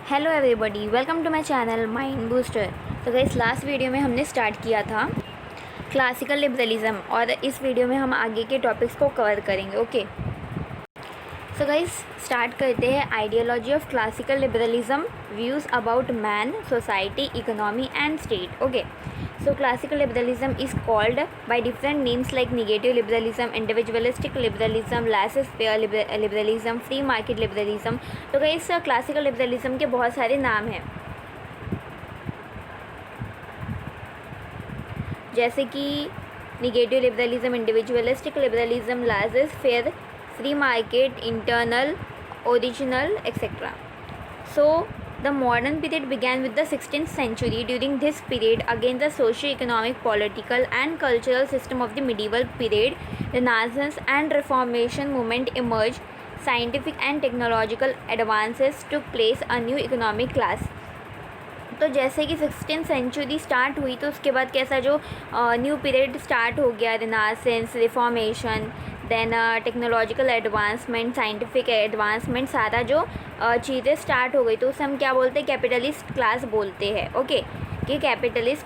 Hello everybody, welcome to my channel mind booster. तो guys last video में हमने start किया था क्लासिकल लिबरलिज्म और इस वीडियो में हम आगे के टॉपिक्स को कवर करेंगे। ओके, सो गाइस स्टार्ट करते हैं। Ideology of classical liberalism, views about man, society, economy and state. Okay, so classical liberalism is called by different names like negative liberalism, individualistic liberalism, laissez-faire liberalism, free market liberalism। तो guys classical liberalism के बहुत सारे नाम हैं, जैसे कि negative liberalism, individualistic liberalism, laissez-faire, free market, internal, original etcetera. So the modern period began with the 16th century. During this period, again the socio-economic, political and cultural system of the medieval period, Renaissance and Reformation movement emerged. Scientific and technological advances took place. A new economic class. तो जैसे कि 16th century start हुई तो उसके बाद कैसा जो new period start हो गया, renaissance, reformation, then technological advancement, scientific advancement, सारा जो चीज़ें स्टार्ट हो गई तो उसे हम क्या बोलते हैं, कैपिटलिस्ट क्लास बोलते हैं। ओके, कि कैपिटलिस्ट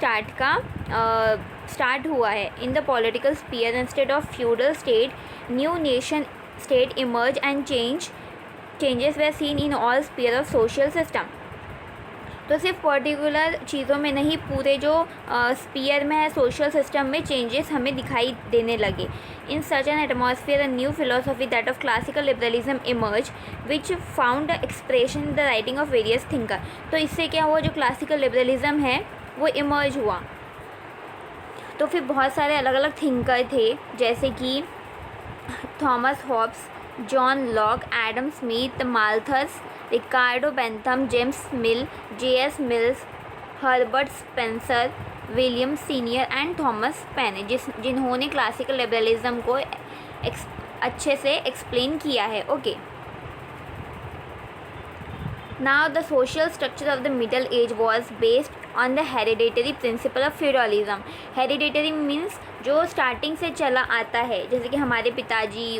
स्टार्ट हुआ है। In the political sphere instead of feudal state, new nation state emerge and changes way seen in all sphere of social system. तो सिर्फ पर्टिकुलर चीज़ों में नहीं, पूरे जो स्पीयर में है, सोशल सिस्टम में चेंजेस हमें दिखाई देने लगे। In such an atmosphere, a new philosophy that of classical liberalism emerge, which found expression in the writing of various thinker. तो इससे क्या हुआ, जो क्लासिकल लिबरलिज्म है वो इमर्ज हुआ। तो फिर बहुत सारे अलग अलग थिंकर थे, जैसे कि Thomas Hobbes, John Locke, Adam Smith, Malthus, Ricardo Bentham, James mill, JS. Mills, Herbert Spencer, William senior and Thomas pen, जिन्होंने क्लासिकल लिबरलिज्म को अच्छे से एक्सप्लेन किया है। Okay, now the social structure of the middle age was based on the hereditary principle of feudalism। hereditary means जो starting से चला आता है, जैसे कि हमारे पिताजी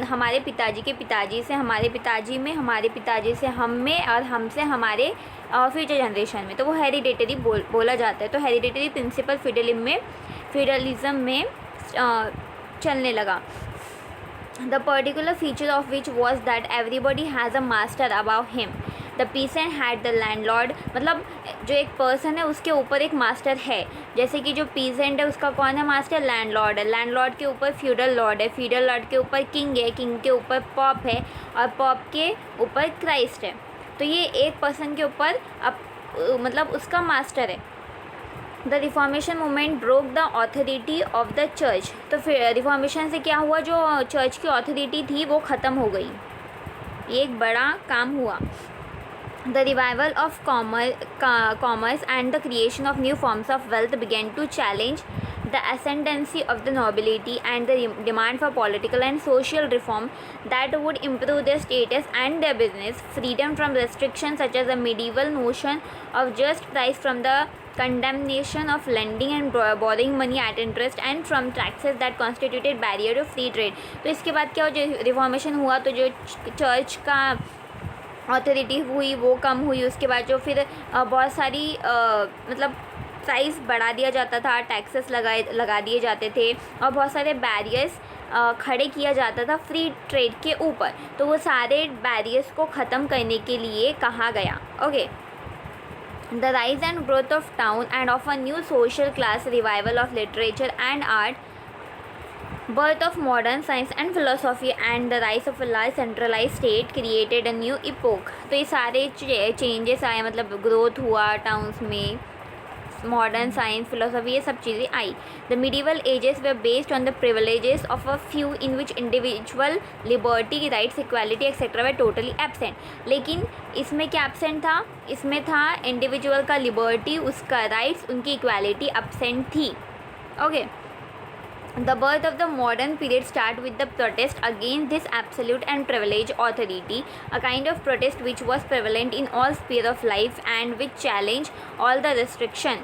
हमारे पिताजी के पिताजी से हमारे पिताजी में, हमारे पिताजी से हम में, और हमसे हमारे फ्यूचर जनरेशन में, तो वो हेरिडेटरी बोला जाता है। तो हेरिडेटरी प्रिंसिपल फ्यूडलिज्म में चलने लगा। The particular feature of which was that everybody has a master above him. The peasant had the landlord, मतलब जो एक पर्सन है उसके ऊपर एक मास्टर है। जैसे कि जो पीसेंट है उसका कौन है मास्टर, लैंडलॉर्ड है। लैंडलॉर्ड के ऊपर फ्यूडल लॉर्ड है, फ्यूडल लॉर्ड के ऊपर किंग है, किंग के ऊपर पॉप है, और पॉप के ऊपर क्राइस्ट है। तो ये एक पर्सन के ऊपर मतलब उसका मास्टर है। The reformation movement broke the authority of the church. तो फिर रिफॉर्मेशन से क्या हुआ, जो चर्च की ऑथोरिटी थी वो ख़त्म हो गई। ये एक बड़ा काम हुआ। The revival of commerce and the creation of new forms of wealth begin to challenge the ascendancy of the nobility and the demand for political and social reform that would improve their status and their business. Freedom from restrictions such as the medieval notion of just price, from the condemnation of lending and borrowing money at interest, and from taxes that constituted barrier to free trade। तो इसके बाद क्या हो, जो reformation हुआ तो जो church का ऑथोरिटी हुई वो कम हुई। उसके बाद जो फिर बहुत सारी मतलब प्राइस बढ़ा दिया जाता था, टैक्सेस लगा दिए जाते थे, और बहुत सारे बैरियर्स खड़े किया जाता था फ्री ट्रेड के ऊपर। तो वो सारे बैरियर्स को ख़त्म करने के लिए कहा गया। Okay, the rise and growth of town end of a new social class, revival of literature and art, birth of modern science and philosophy, and the rise of a large centralized state created a new epoch। तो ये सारे changes आए, मतलब growth हुआ towns में, modern science, philosophy, ये सब चीज़ें आई। The medieval ages were based on the privileges of a few in which individual liberty, rights, equality etcetera were totally absent. लेकिन इसमें क्या एब्सेंट था, इसमें था इंडिविजुअल का लिबर्टी, उसका राइट्स, उनकी इक्वालिटी एब्सेंट थी। Okay, The birth of the modern period start with the protest against this absolute and privileged authority, a kind of protest which was prevalent in all spheres of life and which challenged all the restriction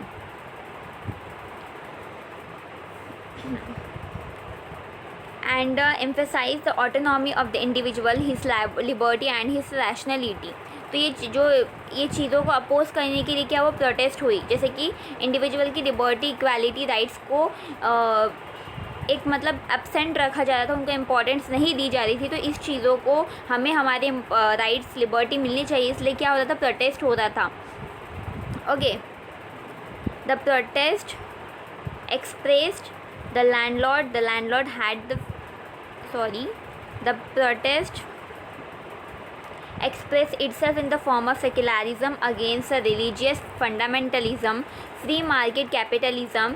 and emphasize the autonomy of the individual, his liberty and his rationality. तो ये चीज़ों को oppose करने के लिए क्या वो protest हुई, जैसे कि इंडिविजुअल की लिबर्टी, इक्वालिटी, राइट्स को एक मतलब एब्सेंट रखा जा रहा था, उनको इम्पोर्टेंस नहीं दी जा रही थी। तो इस चीज़ों को हमें हमारे राइट्स, लिबर्टी मिलनी चाहिए, इसलिए क्या हो रहा था, प्रोटेस्ट हो रहा था। Okay, the protest expressed the landlord had the protest expressed itself in the form of secularism against the religious fundamentalism, free market capitalism,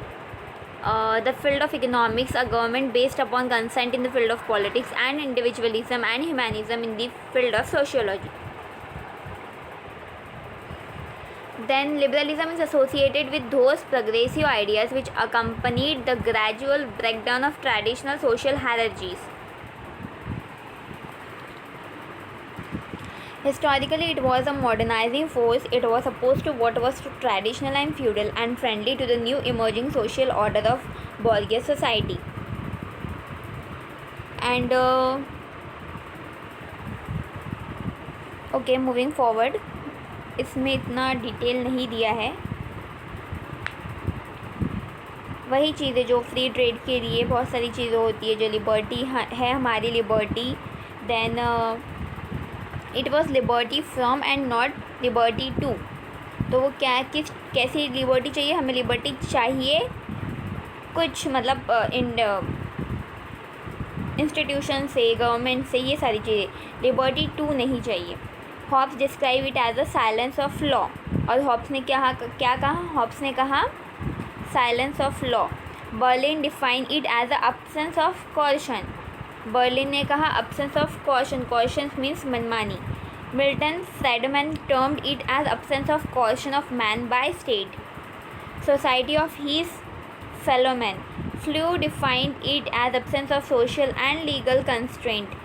the field of economics, a government based upon consent in the field of politics, and individualism and humanism in the field of sociology. Then liberalism is associated with those progressive ideas which accompanied the gradual breakdown of traditional social hierarchies. Historically, it was a modernizing force. It was opposed to what was traditional and feudal, and friendly to the new emerging social order of bourgeois society. And okay, moving forward, इसमें इतना detail नहीं दिया है, वही चीज़ें जो free trade के लिए बहुत सारी चीज़ें होती है, जो लिबर्टी है हमारी liberty, then it was liberty from and not liberty to. तो वो कैसी लिबर्टी चाहिए हमें, लिबर्टी चाहिए कुछ मतलब इंस्टीट्यूशन से, गवर्नमेंट से, ये सारी चीज़ें, लिबर्टी टू नहीं चाहिए। Hobbes describe it as a silence of law, और हॉब्स ने क्या कहा, हॉब्स ने कहा silence of law. Berlin define it as a absence of caution, Berlin ने कहा absence of caution, caution means मनमानी। Milton Friedman termed it as absence of caution of man by state, society of his fellow man. Flu defined it as absence of social and legal constraint.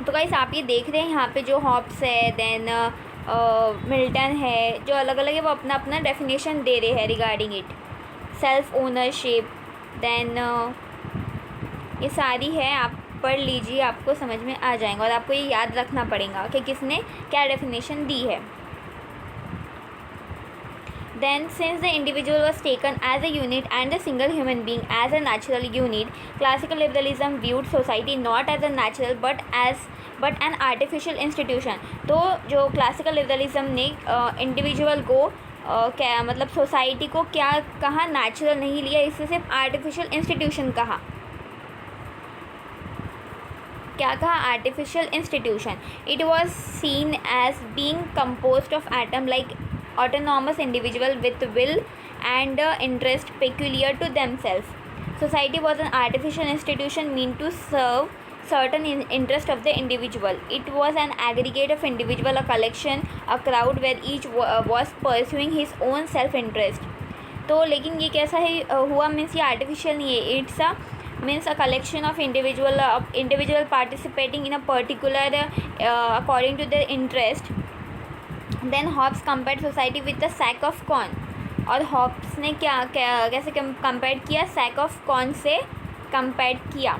तो guys आप ये देख रहे हैं यहाँ पे जो हॉब्स है, देन मिल्टन है, जो अलग अलग है वो अपना अपना डेफिनेशन दे रहे हैं regarding it. Self ownership, then ये सारी है, आप पढ़ लीजिए, आपको समझ में आ जाएंगे, और आपको ये याद रखना पड़ेगा कि किसने क्या डेफिनेशन दी है। Then, since the individual was taken as a unit and the single human being as a natural unit, classical liberalism viewed society not as a natural but an artificial institution. तो जो classical liberalism ने individual को क्या मतलब society को क्या कहा, natural नहीं लिया, इससे सिर्फ आर्टिफिशियल इंस्टीट्यूशन कहा। क्या कहा, artificial institution. It was seen as being composed of atom like autonomous individual with will and interest peculiar to themselves. Society was an artificial institution meant to serve certain interest of the individual. It was an aggregate of individual, a collection, a crowd where each was pursuing his own self interest. तो लेकिन ये कैसा है हुआ, means ये artificial नहीं है, it's a means a collection of individual participating in a particular according to their interest. Then Hobbes compared society with the sack of corn, और हॉब्स ने कैसे कंपेयर किया, सैक ऑफ कॉर्न से compare किया।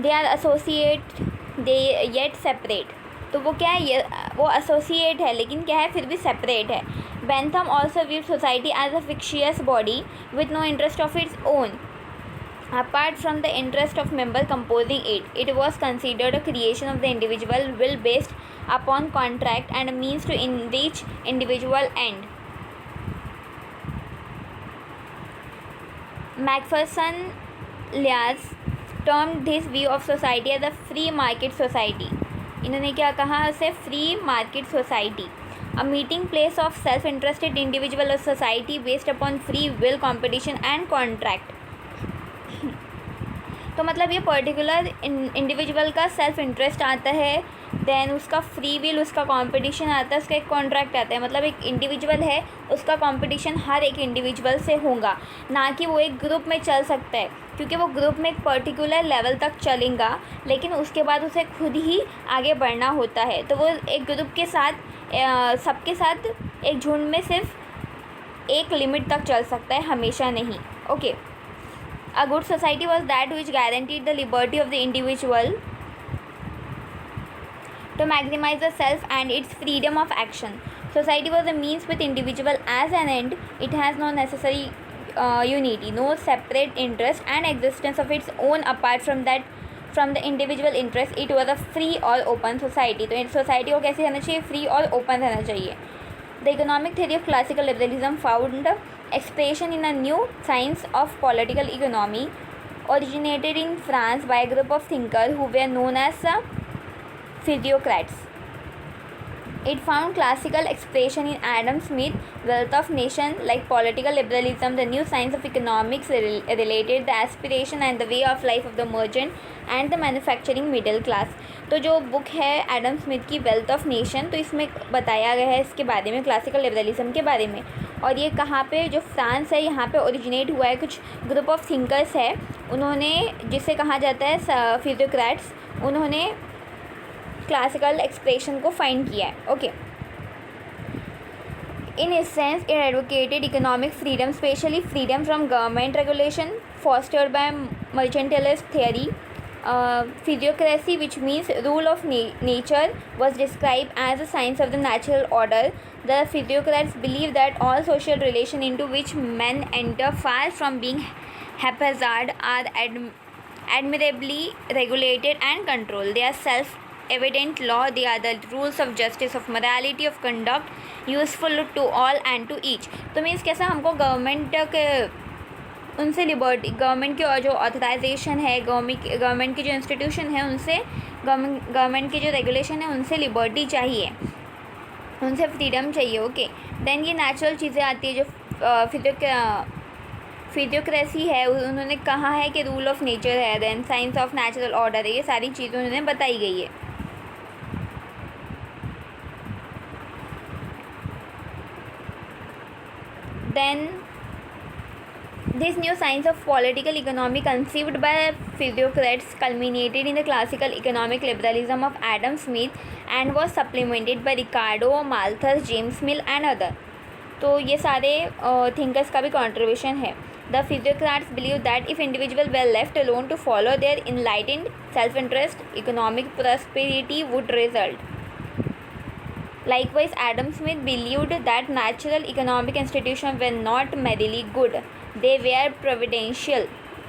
They are associate they yet separate, तो वो क्या है, ये वो एसोसिएट है लेकिन क्या है फिर भी सेपरेट है। Bentham also view society as a fictitious body with no interest of its own apart from the interest of member composing it. It was considered a creation of the individual will based upon contract and a means to enrich individual end. Macpherson Lyas termed this view of society as a free market society. इन्होंने क्या कहा उसे, free market society, a meeting place of self-interested individual or society based upon free will, competition and contract. तो मतलब ये particular individual का self interest आता है, देन उसका फ्री विल, उसका कंपटीशन आता है, उसका एक कॉन्ट्रैक्ट आता है। मतलब एक इंडिविजुअल है, उसका कंपटीशन हर एक इंडिविजुअल से होगा, ना कि वो एक ग्रुप में चल सकता है, क्योंकि वो ग्रुप में एक पर्टिकुलर लेवल तक चलेगा लेकिन उसके बाद उसे खुद ही आगे बढ़ना होता है। तो वो एक ग्रुप के साथ सबके साथ एक झुंड में सिर्फ एक लिमिट तक चल सकता है, हमेशा नहीं। Okay, A good society was that which guaranteed the liberty of the individual to maximize the self and its freedom of action. Society was a means with individual as an end. It has no necessary unity, no separate interest and existence of its own apart from the individual interest. It was a free और open society. तो society को कैसे रहना चाहिए? Free और open रहना चाहिए. The economic theory of classical liberalism found expression in a new science of political economy, originated in France by a group of thinkers who were known as physiocrats. It found classical expression in Adam Smith's Wealth of Nations. Like political liberalism, the new science of economics related the aspiration and the way of life of the merchant and the manufacturing middle class. तो जो book है Adam Smith की wealth of nation, तो इसमें बताया गया है इसके बारे में, क्लासिकल लिबरलिज्म के बारे में. और ये कहाँ पे, जो फ्रांस है यहाँ पे ओरिजिनेट हुआ है. कुछ ग्रुप ऑफ थिंकर्स है, उन्होंने, जिसे कहा जाता है फिजियोक्रेट्स, उन्होंने क्लासिकल एक्सप्रेशन को फाइंड किया है. Okay. In essence, it advocated economic freedom, especially freedom from government regulation, fostered by mercantilist theory. Physiocracy, which means rule of nature, was described as a science of the natural order. The physiocrats believe that all social relations into which men enter, far from being haphazard, are admirably regulated and controlled. They are self-evident law. They are the rules of justice, of morality, of conduct, useful to all and to each. तो means कैसा, हमको government के उनसे liberty, government की जो authorisation है, government की जो इंस्टीट्यूशन है, उनसे गवर्नमेंट की जो रेगुलेशन है, उनसे लिबर्टी चाहिए, उनसे फ्रीडम चाहिए. ओके. देन ये नेचुरल चीज़ें आती है जो फिजियोक्रेसी है, उन्होंने कहा है कि रूल ऑफ नेचर है, then science of natural order है, ये सारी चीज़ें उन्होंने बताई गई है. Then this new science of political economy conceived by physiocrats culminated in the classical economic liberalism of Adam Smith and was supplemented by Ricardo, Malthus, James Mill and others. तो ये सारे thinkers का भी contribution है. The physiocrats believe that if individuals were left alone to follow their enlightened self-interest, economic prosperity would result. Likewise, Adam Smith believed that natural economic institutions were not merely good, they were providential.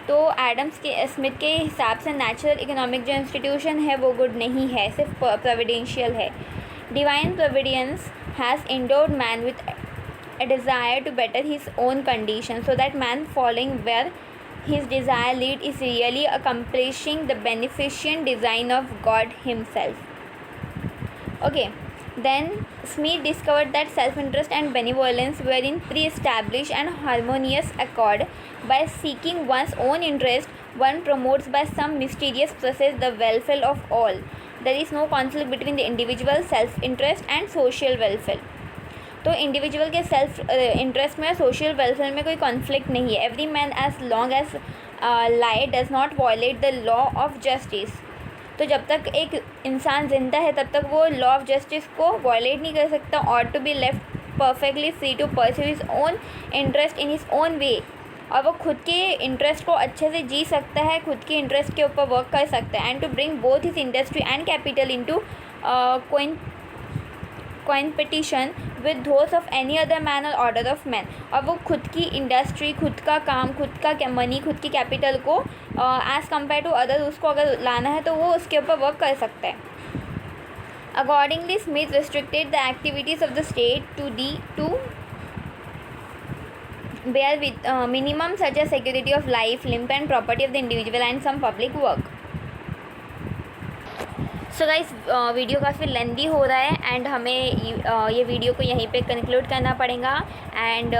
तो Adam Smith के हिसाब से natural economic जो institution है वो good नहीं है, सिर्फ प्रोविडेंशियल है. Divine Providence has endowed man with a desire to better his own condition, so that man following where his desire lead is really accomplishing the beneficent design of God himself. Okay. Then Smith discovered that self-interest and benevolence were in pre-established and harmonious accord. By seeking one's own interest, one promotes by some mysterious process the welfare of all. There is no conflict between the individual self-interest and social welfare. तो individual के self interest में, social welfare में कोई conflict नहीं है. Every man as long as lie does not violate the law of justice. तो जब तक एक इंसान ज़िंदा है तब तक वो लॉ ऑफ जस्टिस को वायलेट नहीं कर सकता. और to be left perfectly free to pursue his own interest in his own way. और वो खुद के इंटरेस्ट को अच्छे से जी सकता है, खुद के इंटरेस्ट के ऊपर वर्क कर सकता है. And to bring both his industry and capital into competition with those of any other man और ऑर्डर ऑफ मैन. और वो खुद की इंडस्ट्री, खुद का काम, खुद का मनी, खुद की कैपिटल को एज़ कम्पेयर टू अदर उसको अगर लाना है तो वो उसके ऊपर वर्क कर सकता है. Accordingly Smith restricted the activities of the state to bear with minimum such as security of life, limb and property of the individual and some public work. So guys, video काफ़ी लेंदी हो रहा है and हमें ये video को यहीं पे conclude करना पड़ेगा. And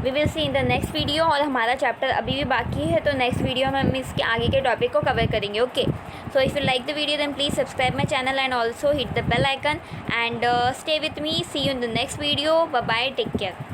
we will see in the next video. और हमारा चैप्टर अभी भी बाकी है, तो नेक्स्ट वीडियो में हम इसके आगे के टॉपिक को कवर करेंगे. Okay. So if you like the video then please subscribe my channel and also hit the bell icon and stay with me. See you in the next video. Bye bye. Take care.